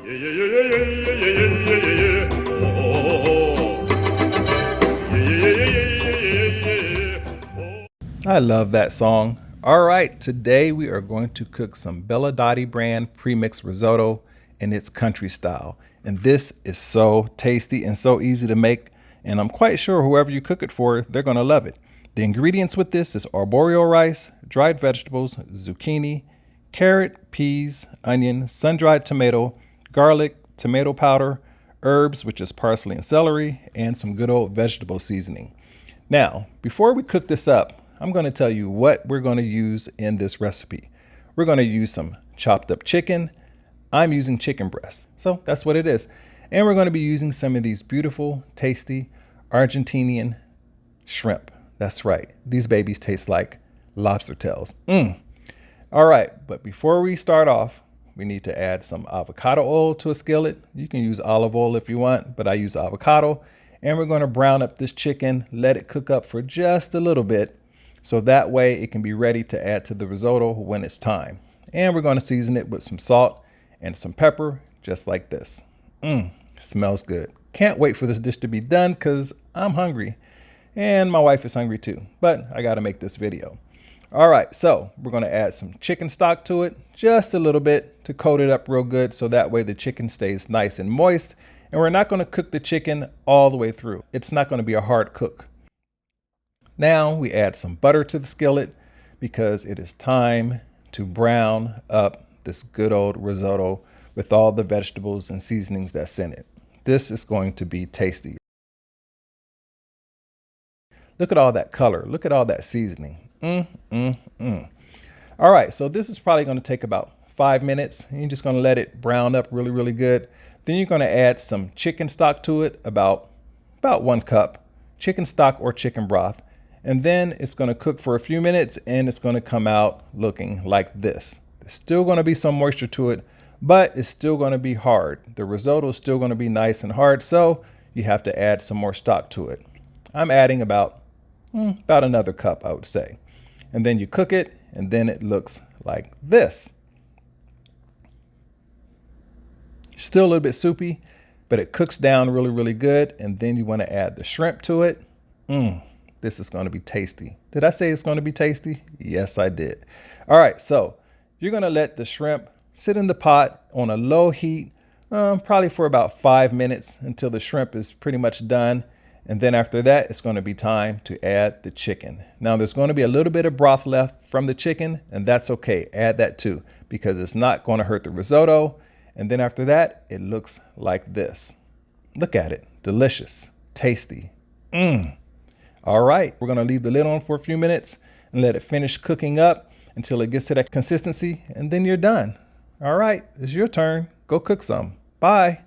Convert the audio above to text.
Yeah, yeah, yeah, yeah, yeah, yeah, yeah, yeah, yeah, yeah. Oh, oh, oh. Yeah, yeah, yeah, yeah, yeah, yeah, yeah, yeah. I love that song. All right, today we are going to cook some Belladotti brand premix risotto in its country style. And this is so tasty and so easy to make. And I'm quite sure whoever you cook it for, they're going to love it. The ingredients with this is arborio rice, dried vegetables, zucchini, carrot, peas, onion, sun-dried tomato, garlic, tomato powder, herbs, which is parsley and celery, and some good old vegetable seasoning. Now, before we cook this up, I'm going to tell you what we're going to use in this recipe. We're going to use some chopped up chicken. I'm using chicken breast, so that's what it is. And we're going to be using some of these beautiful, tasty Argentinian shrimp. That's right. These babies taste like lobster tails. All right, but before we start off, we need to add some avocado oil to a skillet. You can use olive oil if you want, but I use avocado. And we're going to brown up this chicken, let it cook up for just a little bit, so that way it can be ready to add to the risotto when it's time. And we're going to season it with some salt and some pepper, just like this. Smells good. Can't wait for this dish to be done because I'm hungry. And my wife is hungry too, but I got to make this video. All right, so we're going to add some chicken stock to it, just a little bit to coat it up real good so that way the chicken stays nice and moist. And we're not going to cook the chicken all the way through. It's not going to be a hard cook. Now we add some butter to the skillet because it is time to brown up this good old risotto with all the vegetables and seasonings that's in it. This is going to be tasty. Look at all that color. Look at all that seasoning. All right, so this is probably going to take about 5 minutes. You're just going to let it brown up really, really good. Then you're going to add some chicken stock to it, about 1 cup, chicken stock or chicken broth. And then it's going to cook for a few minutes and it's going to come out looking like this. There's still going to be some moisture to it, but it's still going to be hard. The risotto is still going to be nice and hard, so you have to add some more stock to it. I'm adding about another cup, I would say. And then you cook it, and then it looks like this. Still a little bit soupy, but it cooks down really, really good. And then you want to add the shrimp to it. This is going to be tasty. Did I say it's going to be tasty? Yes, I did. All right, so you're going to let the shrimp sit in the pot on a low heat, probably for about 5 minutes until the shrimp is pretty much done. And then after that, it's going to be time to add the chicken. Now, there's going to be a little bit of broth left from the chicken, and that's okay. Add that too, because it's not going to hurt the risotto. And then after that, it looks like this. Look at it. Delicious. Tasty. All right. We're going to leave the lid on for a few minutes and let it finish cooking up until it gets to that consistency, and then you're done. All right. It's your turn. Go cook some. Bye.